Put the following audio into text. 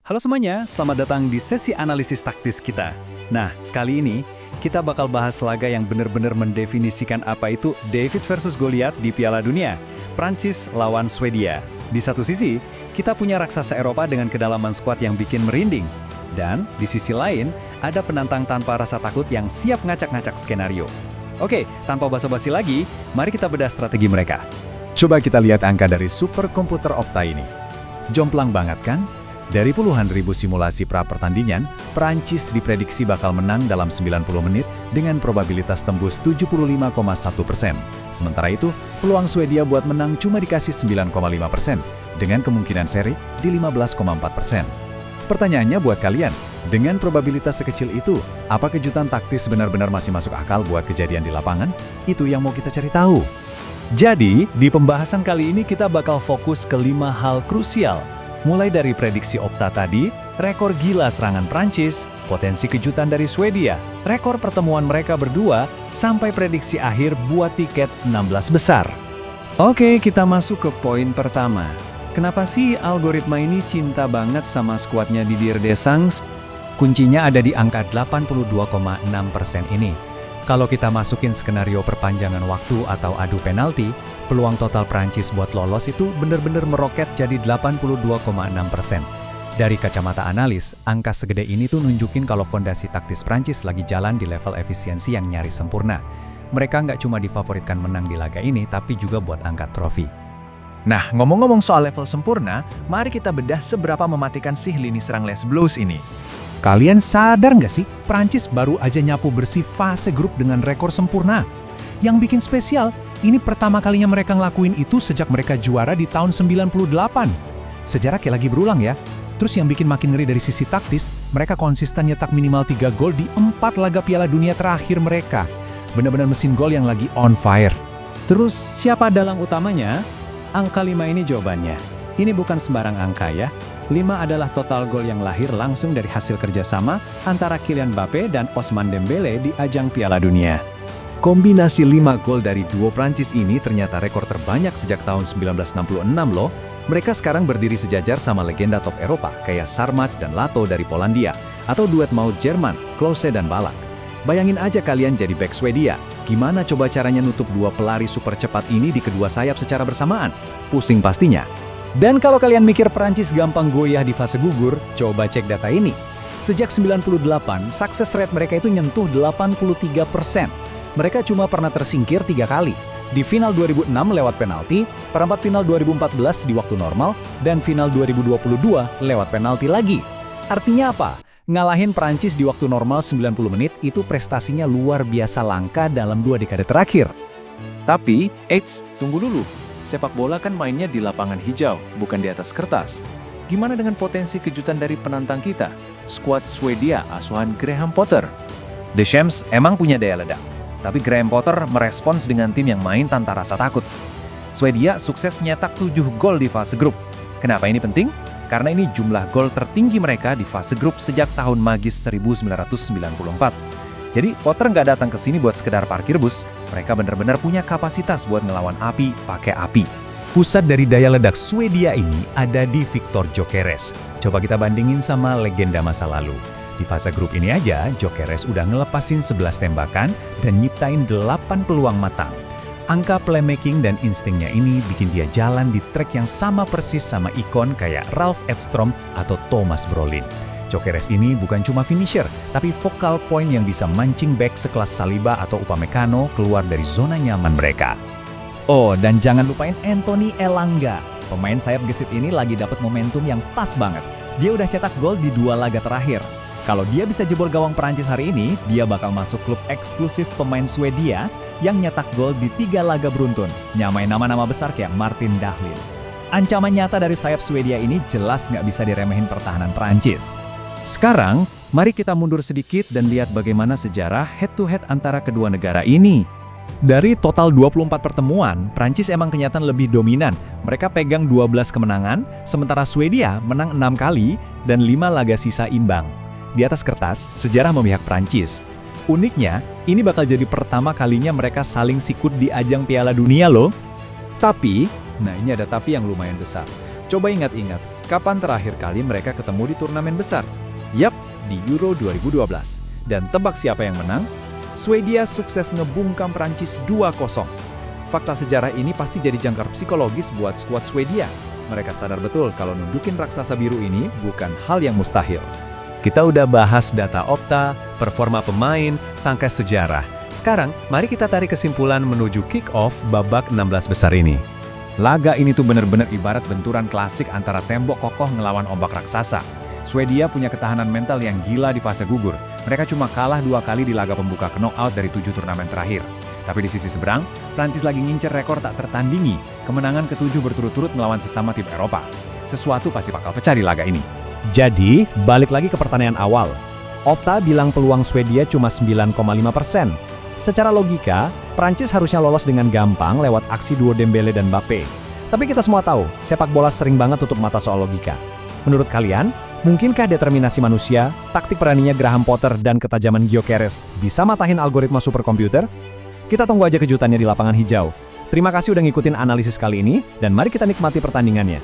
Halo semuanya, selamat datang di sesi analisis taktis kita. Nah, kali ini kita bakal bahas laga yang benar-benar mendefinisikan apa itu David versus Goliath di Piala Dunia, Prancis lawan Swedia. Di satu sisi, kita punya raksasa Eropa dengan kedalaman skuad yang bikin merinding. Dan di sisi lain, ada penantang tanpa rasa takut yang siap ngacak-ngacak skenario. Oke, tanpa basa-basi lagi, mari kita bedah strategi mereka. Coba kita lihat angka dari superkomputer Opta ini. Jomplang banget kan? Dari puluhan ribu simulasi pra-pertandingan, Prancis diprediksi bakal menang dalam 90 menit dengan probabilitas tembus 75,1%. Sementara itu, peluang Swedia buat menang cuma dikasih 9,5%, dengan kemungkinan seri di 15,4%. Pertanyaannya buat kalian, dengan probabilitas sekecil itu, apa kejutan taktis benar-benar masih masuk akal buat kejadian di lapangan? Itu yang mau kita cari tahu. Jadi, di pembahasan kali ini kita bakal fokus ke 5 hal krusial. Mulai dari prediksi Opta tadi, rekor gila serangan Prancis, potensi kejutan dari Swedia, rekor pertemuan mereka berdua, sampai prediksi akhir buat tiket 16 besar. Oke, kita masuk ke poin pertama. Kenapa sih algoritma ini cinta banget sama skuadnya Didier Deschamps? Kuncinya ada di angka 82,6% ini. Kalau kita masukin skenario perpanjangan waktu atau adu penalti, peluang total Prancis buat lolos itu benar-benar meroket jadi 82,6%. Dari kacamata analis, angka segede ini tuh nunjukin kalau fondasi taktis Prancis lagi jalan di level efisiensi yang nyaris sempurna. Mereka nggak cuma difavoritkan menang di laga ini, tapi juga buat angkat trofi. Nah, ngomong-ngomong soal level sempurna, mari kita bedah seberapa mematikan sih lini serang Les Bleus ini. Kalian sadar nggak sih, Prancis baru aja nyapu bersih fase grup dengan rekor sempurna. Yang bikin spesial, ini pertama kalinya mereka ngelakuin itu sejak mereka juara di tahun 98. Sejarah kayak lagi berulang ya. Terus yang bikin makin ngeri dari sisi taktis, mereka konsisten nyetak minimal 3 gol di 4 laga Piala Dunia terakhir mereka. Benar-benar mesin gol yang lagi on fire. Terus siapa dalang utamanya? Angka 5 ini jawabannya. Ini bukan sembarang angka ya. 5 adalah total gol yang lahir langsung dari hasil kerjasama antara Kylian Mbappe dan Ousmane Dembele di ajang Piala Dunia. Kombinasi 5 gol dari duo Prancis ini ternyata rekor terbanyak sejak tahun 1966 loh. Mereka sekarang berdiri sejajar sama legenda top Eropa kayak Sarmac dan Lato dari Polandia, atau duet maut Jerman, Klose dan Ballack. Bayangin aja kalian jadi bek Swedia. Gimana coba caranya nutup dua pelari super cepat ini di kedua sayap secara bersamaan? Pusing pastinya. Dan kalau kalian mikir Prancis gampang goyah di fase gugur, coba cek data ini. Sejak 98, sukses rate mereka itu nyentuh 83%. Mereka cuma pernah tersingkir 3 kali. Di final 2006 lewat penalti, perempat final 2014 di waktu normal, dan final 2022 lewat penalti lagi. Artinya apa? Ngalahin Prancis di waktu normal 90 menit itu prestasinya luar biasa langka dalam 2 dekade terakhir. Tapi, tunggu dulu. Sepak bola kan mainnya di lapangan hijau, bukan di atas kertas. Gimana dengan potensi kejutan dari penantang kita? Skuad Swedia asuhan Graham Potter. Deschamps emang punya daya ledak, tapi Graham Potter merespons dengan tim yang main tanpa rasa takut. Swedia sukses nyetak 7 gol di fase grup. Kenapa ini penting? Karena ini jumlah gol tertinggi mereka di fase grup sejak tahun magis 1994. Jadi Potter nggak datang ke sini buat sekedar parkir bus, mereka benar-benar punya kapasitas buat ngelawan api pakai api. Pusat dari daya ledak Swedia ini ada di Viktor Gyökeres. Coba kita bandingin sama legenda masa lalu. Di fase grup ini aja, Gyökeres udah ngelepasin 11 tembakan dan nyiptain 8 peluang matang. Angka playmaking dan instingnya ini bikin dia jalan di track yang sama persis sama ikon kayak Ralf Edström atau Thomas Brolin. Gyökeres ini bukan cuma finisher, tapi focal point yang bisa mancing back sekelas Saliba atau Upamecano keluar dari zona nyaman mereka. Oh, dan jangan lupain Anthony Elanga. Pemain sayap gesit ini lagi dapat momentum yang pas banget. Dia udah cetak gol di 2 laga terakhir. Kalau dia bisa jebol gawang Prancis hari ini, dia bakal masuk klub eksklusif pemain Swedia yang nyetak gol di 3 laga beruntun, nyamain nama-nama besar kayak Martin Dahlin. Ancaman nyata dari sayap Swedia ini jelas nggak bisa diremehin pertahanan Prancis. Sekarang, mari kita mundur sedikit dan lihat bagaimana sejarah head-to-head antara kedua negara ini. Dari total 24 pertemuan, Prancis emang kenyataan lebih dominan. Mereka pegang 12 kemenangan, sementara Swedia menang 6 kali dan 5 laga sisa imbang. Di atas kertas, sejarah memihak Prancis. Uniknya, ini bakal jadi pertama kalinya mereka saling sikut di ajang Piala Dunia loh. Tapi, nah ini ada tapi yang lumayan besar. Coba ingat-ingat, Kapan terakhir kali mereka ketemu di turnamen besar? Yap, di Euro 2012. Dan tebak siapa yang menang? Swedia sukses ngebungkam Prancis 2-0. Fakta sejarah ini pasti jadi jangkar psikologis buat skuad Swedia. Mereka sadar betul kalau nundukin raksasa biru ini bukan hal yang mustahil. Kita udah bahas data Opta, performa pemain, sampai sejarah. Sekarang, mari kita tarik kesimpulan menuju kick-off babak 16 besar ini. Laga ini tuh bener-bener ibarat benturan klasik antara tembok kokoh ngelawan ombak raksasa. Swedia punya ketahanan mental yang gila di fase gugur. Mereka cuma kalah 2 kali di laga pembuka knockout dari 7 turnamen terakhir. Tapi di sisi seberang, Prancis lagi ngincer rekor tak tertandingi, kemenangan ke-7 berturut-turut melawan sesama tim Eropa. Sesuatu pasti bakal pecah di laga ini. Jadi, balik lagi ke pertanyaan awal. Opta bilang peluang Swedia cuma 9,5%. Secara logika, Prancis harusnya lolos dengan gampang lewat aksi duo Dembele dan Mbappe. Tapi kita semua tahu, sepak bola sering banget tutup mata soal logika. Menurut kalian, mungkinkah determinasi manusia, taktik beraninya Graham Potter, dan ketajaman Gyökeres bisa matahin algoritma superkomputer? Kita tunggu aja kejutannya di lapangan hijau. Terima kasih udah ngikutin analisis kali ini, dan mari kita nikmati pertandingannya.